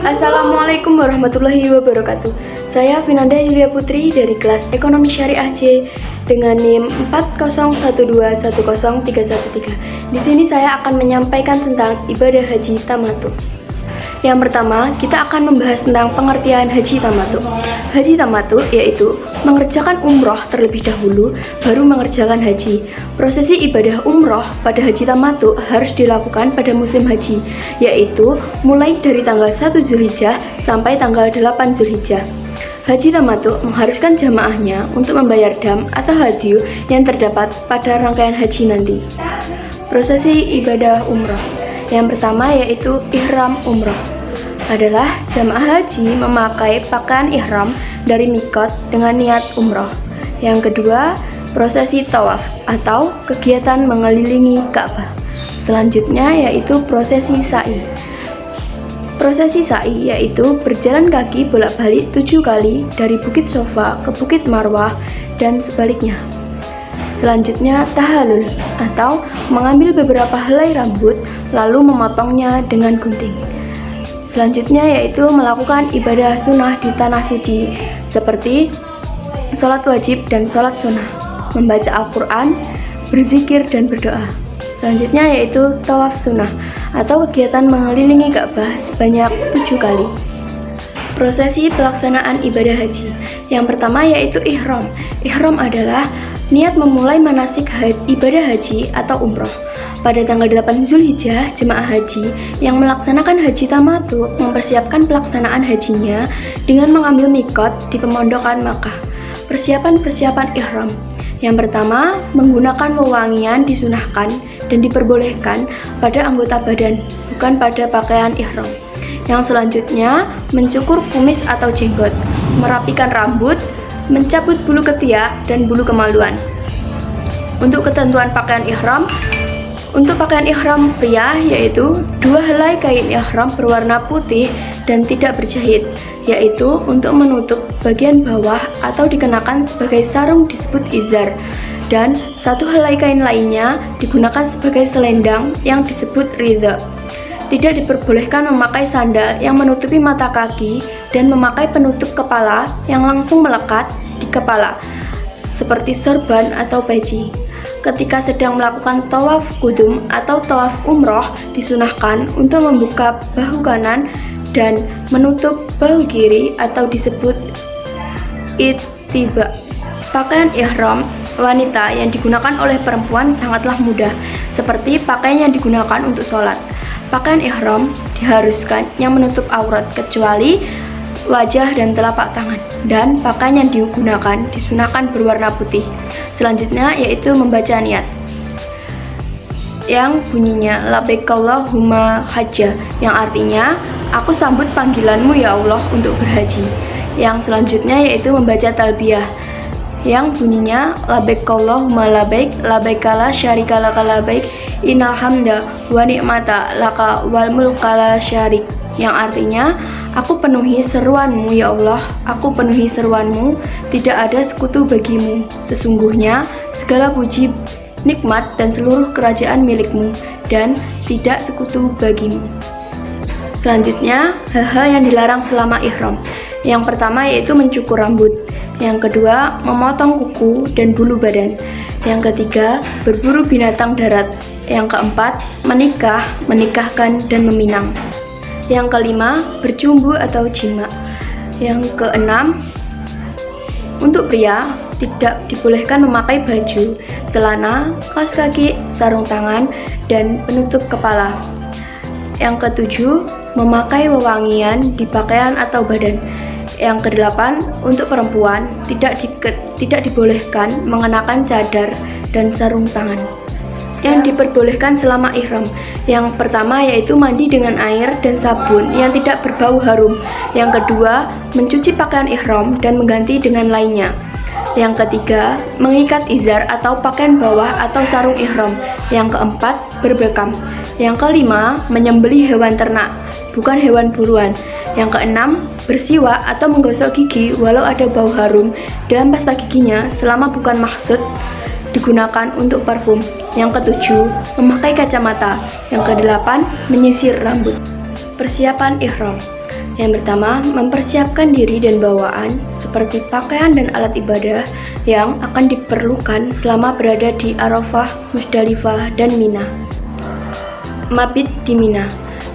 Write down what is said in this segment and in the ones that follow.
Assalamualaikum warahmatullahi wabarakatuh. Saya Vinanda Yulia Putri dari kelas Ekonomi Syariah C dengan NIM 401210313. Di sini saya akan menyampaikan tentang ibadah haji tamattu. Yang pertama, kita akan membahas tentang pengertian haji tamattu. Haji tamattu yaitu mengerjakan umroh terlebih dahulu, baru mengerjakan haji. Prosesi ibadah umroh pada haji tamattu harus dilakukan pada musim haji, yaitu mulai dari tanggal 1 Zulhijjah sampai tanggal 8 Zulhijjah. Haji tamattu mengharuskan jamaahnya untuk membayar dam atau hadyu yang terdapat pada rangkaian haji nanti. Prosesi ibadah umroh. Yang pertama yaitu ihram umroh. Adalah jamaah haji memakai pakaian ihram dari mikot dengan niat umroh. Yang kedua, prosesi tawaf atau kegiatan mengelilingi Ka'bah. Selanjutnya yaitu prosesi sa'i. Prosesi sa'i yaitu berjalan kaki bolak-balik 7 kali dari Bukit Sofa ke Bukit Marwah dan sebaliknya. Selanjutnya tahallul atau mengambil beberapa helai rambut lalu memotongnya dengan gunting. Selanjutnya yaitu melakukan ibadah sunnah di tanah suci seperti sholat wajib dan sholat sunnah, membaca Al-Quran, berzikir dan berdoa. Selanjutnya yaitu tawaf sunnah atau kegiatan mengelilingi Ka'bah sebanyak 7 kali. Prosesi pelaksanaan ibadah haji. Yang pertama yaitu ihram. Ihram adalah niat memulai manasik ibadah haji atau umroh. Pada tanggal 8 Zulhijjah, jemaah haji yang melaksanakan haji tamattu mempersiapkan pelaksanaan hajinya dengan mengambil mikot di pemondokan Makkah. Persiapan-persiapan ihram. Yang pertama, menggunakan wewangian disunahkan dan diperbolehkan pada anggota badan, bukan pada pakaian ihram. Yang selanjutnya, mencukur kumis atau jenggot, merapikan rambut, mencabut bulu ketiak dan bulu kemaluan. Untuk ketentuan pakaian ihram, untuk pakaian ihram pria yaitu 2 helai kain ihram berwarna putih dan tidak berjahit, yaitu untuk menutup bagian bawah atau dikenakan sebagai sarung disebut izar, dan 1 helai kain lainnya digunakan sebagai selendang yang disebut ridha. Tidak diperbolehkan memakai sandal yang menutupi mata kaki dan memakai penutup kepala yang langsung melekat di kepala, seperti sorban atau peci. Ketika sedang melakukan tawaf qudum atau tawaf umroh, disunahkan untuk membuka bahu kanan dan menutup bahu kiri atau disebut ittiba. Pakaian ihram wanita yang digunakan oleh perempuan sangatlah mudah, seperti pakaian yang digunakan untuk sholat. Pakaian ihram diharuskan yang menutup aurat kecuali wajah dan telapak tangan, dan pakaian yang digunakan disunahkan berwarna putih. Selanjutnya yaitu membaca niat yang bunyinya labbaik Allahumma hajja, yang artinya aku sambut panggilanmu ya Allah untuk berhaji. Yang selanjutnya yaitu membaca talbiyah yang bunyinya labbaik Allahumma labbaik la syarika laka labbaik innal hamda wa ni'mata laka wal mulka la syarik, yang artinya aku penuhi seruanmu ya Allah, aku penuhi seruanmu, tidak ada sekutu bagimu, sesungguhnya segala puji, nikmat dan seluruh kerajaan milikmu dan tidak sekutu bagimu. Selanjutnya, hal-hal yang dilarang selama ihram. Yang pertama yaitu mencukur rambut. Yang kedua, memotong kuku dan bulu badan. Yang ketiga, berburu binatang darat. Yang keempat, menikah, menikahkan dan meminang. Yang kelima, bercumbu atau jima. Yang keenam, untuk pria tidak dibolehkan memakai baju, celana, kaos kaki, sarung tangan, dan penutup kepala. Yang ketujuh, memakai wewangian di pakaian atau badan. Yang kedelapan, untuk perempuan tidak dibolehkan mengenakan cadar dan sarung tangan. Yang diperbolehkan selama ihram. Yang pertama yaitu mandi dengan air dan sabun yang tidak berbau harum. Yang kedua, mencuci pakaian ihram dan mengganti dengan lainnya. Yang ketiga, mengikat izar atau pakaian bawah atau sarung ihram. Yang keempat, berbekam. Yang kelima, menyembelih hewan ternak, bukan hewan buruan. Yang keenam, bersiwak atau menggosok gigi walau ada bau harum dalam pasta giginya selama bukan maksud digunakan untuk parfum. Yang ketujuh, memakai kacamata. Yang kedelapan, menyisir rambut. Persiapan ihram. Yang pertama, mempersiapkan diri dan bawaan seperti pakaian dan alat ibadah yang akan diperlukan selama berada di Arafah, Musdalifah, dan Mina. Mabit di Mina.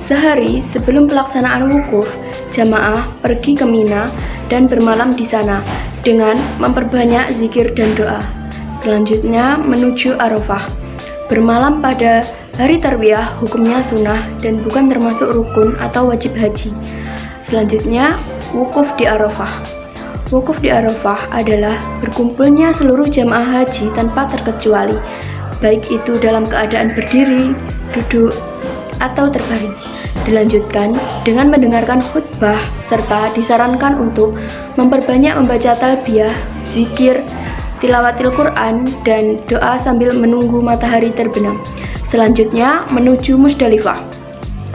Sehari sebelum pelaksanaan wukuf, jamaah pergi ke Mina dan bermalam di sana dengan memperbanyak zikir dan doa. Selanjutnya menuju Arafah. Bermalam pada hari tarwiyah hukumnya sunnah dan bukan termasuk rukun atau wajib haji. Selanjutnya, wukuf di Arafah. Wukuf di Arafah adalah berkumpulnya seluruh jamaah haji tanpa terkecuali, baik itu dalam keadaan berdiri, duduk, atau terbaring. Dilanjutkan dengan mendengarkan khutbah serta disarankan untuk memperbanyak membaca talbiyah, zikir, tilawatil Quran, dan doa sambil menunggu matahari terbenam. Selanjutnya menuju Musdalifah.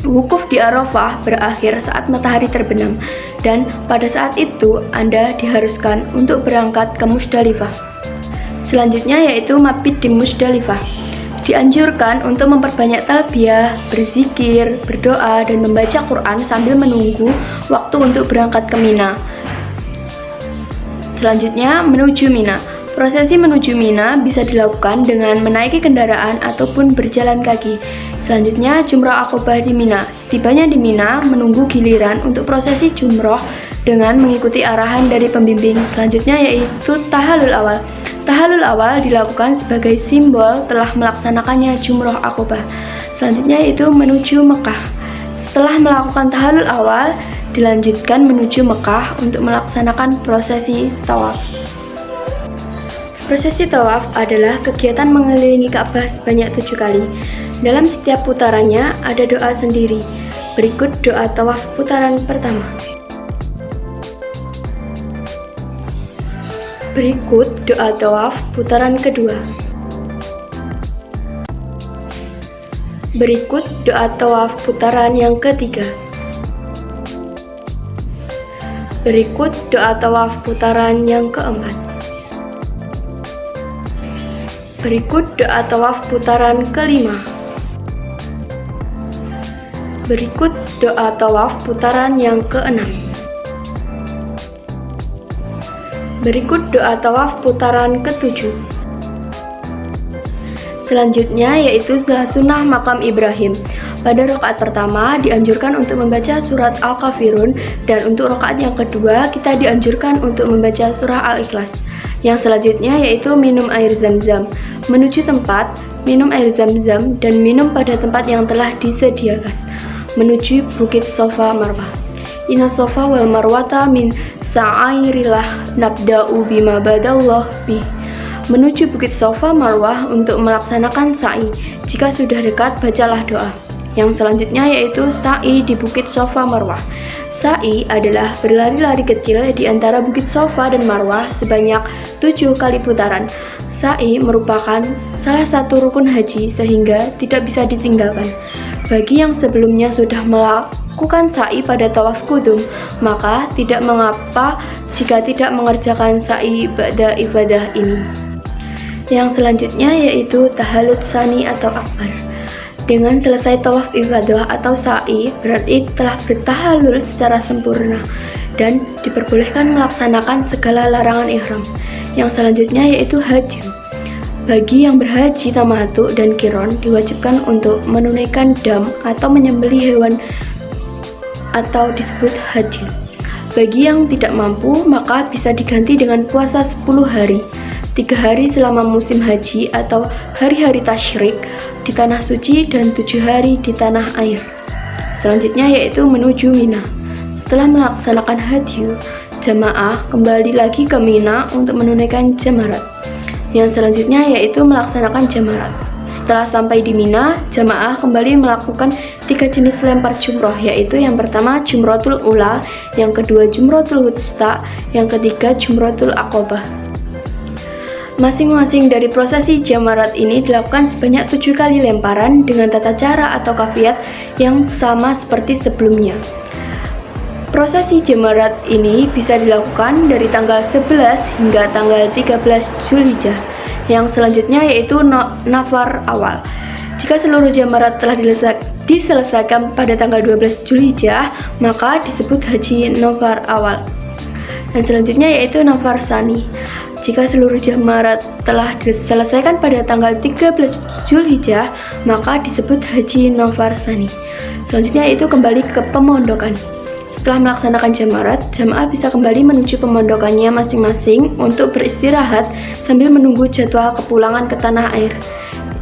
Wukuf di Arafah berakhir saat matahari terbenam dan pada saat itu Anda diharuskan untuk berangkat ke Musdalifah. Selanjutnya yaitu mabit di Musdalifah. Dianjurkan untuk memperbanyak talbiyah, berzikir, berdoa, dan membaca Quran sambil menunggu waktu untuk berangkat ke Mina. Selanjutnya menuju Mina. Prosesi menuju Mina bisa dilakukan dengan menaiki kendaraan ataupun berjalan kaki. Selanjutnya jumroh Aqobah di Mina. Setibanya di Mina, menunggu giliran untuk prosesi jumroh dengan mengikuti arahan dari pembimbing. Selanjutnya yaitu tahallul awal. Tahallul awal dilakukan sebagai simbol telah melaksanakannya jumroh Aqobah. Selanjutnya yaitu menuju Mekah. Setelah melakukan tahallul awal, dilanjutkan menuju Mekah untuk melaksanakan prosesi tawaf. Prosesi tawaf adalah kegiatan mengelilingi Ka'bah sebanyak 7 kali. Dalam setiap putarannya ada doa sendiri. Berikut doa tawaf putaran pertama. Berikut doa tawaf putaran kedua. Berikut doa tawaf putaran yang ketiga. Berikut doa tawaf putaran yang keempat. Berikut doa tawaf putaran kelima. Berikut doa tawaf putaran yang keenam. Berikut doa tawaf putaran ketujuh. Selanjutnya yaitu sunnah makam Ibrahim. Pada rakaat pertama dianjurkan untuk membaca surat Al-Kafirun dan untuk rakaat yang kedua kita dianjurkan untuk membaca surah Al-Ikhlas. Yang selanjutnya yaitu minum air zam-zam. Menuju tempat, minum air zam-zam dan minum pada tempat yang telah disediakan. Menuju Bukit Safa Marwah. Inna Safa wal Marwata min sa'airillah nabda'u bima badallah bih. Menuju Bukit Safa Marwah untuk melaksanakan sa'i. Jika sudah dekat, bacalah doa. Yang selanjutnya yaitu sa'i di Bukit Safa Marwah. Sa'i adalah berlari-lari kecil di antara Bukit Safa dan Marwah sebanyak 7 kali putaran. Sa'i merupakan salah satu rukun haji sehingga tidak bisa ditinggalkan. Bagi yang sebelumnya sudah melakukan sa'i pada tawaf qudum, maka tidak mengapa jika tidak mengerjakan sa'i ba'da ibadah ini. Yang selanjutnya yaitu tahallul tsani atau akbar. Dengan selesai tawaf ibadah atau sa'i, berarti telah bertahallul secara sempurna dan diperbolehkan melaksanakan segala larangan ihram. Yang selanjutnya yaitu haji. Bagi yang berhaji tamattu dan kiron diwajibkan untuk menunaikan dam atau menyembelih hewan atau disebut haji. Bagi yang tidak mampu maka bisa diganti dengan puasa 10 hari, 3 hari selama musim haji atau hari-hari tasyrik di tanah suci dan 7 hari di tanah air. Selanjutnya yaitu menuju Mina. Setelah melaksanakan haji, jamaah kembali lagi ke Mina untuk menunaikan jamarat. Yang selanjutnya yaitu melaksanakan jamarat. Setelah sampai di Mina, jamaah kembali melakukan 3 jenis lempar jumroh, yaitu yang pertama jumrotul ula, yang kedua jumrotul wusta, yang ketiga jumrotul aqobah. Masing-masing dari prosesi jamarat ini dilakukan sebanyak 7 kali lemparan dengan tata cara atau kafiyat yang sama seperti sebelumnya. Prosesi jamarat ini bisa dilakukan dari tanggal 11 hingga tanggal 13 Zulhijjah. Yang selanjutnya yaitu nafar awal. Jika seluruh jamarat telah diselesaikan pada tanggal 12 Zulhijjah, maka disebut haji nafar awal. Dan selanjutnya yaitu nafar tsani. Jika seluruh jamarat telah diselesaikan pada tanggal 13 Zulhijjah, maka disebut haji nafar tsani. Selanjutnya yaitu kembali ke pemondokan. Setelah melaksanakan jamarat, jamaah bisa kembali menuju pemondokannya masing-masing untuk beristirahat sambil menunggu jadwal kepulangan ke tanah air.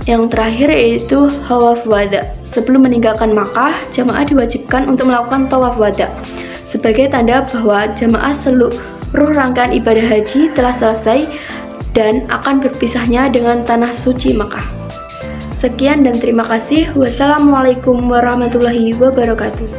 Yang terakhir yaitu tawaf wada. Sebelum meninggalkan Makkah, jamaah diwajibkan untuk melakukan tawaf wada sebagai tanda bahwa jamaah seluruh rangkaian ibadah haji telah selesai dan akan berpisahnya dengan tanah suci Makkah. Sekian dan terima kasih. Wassalamualaikum warahmatullahi wabarakatuh.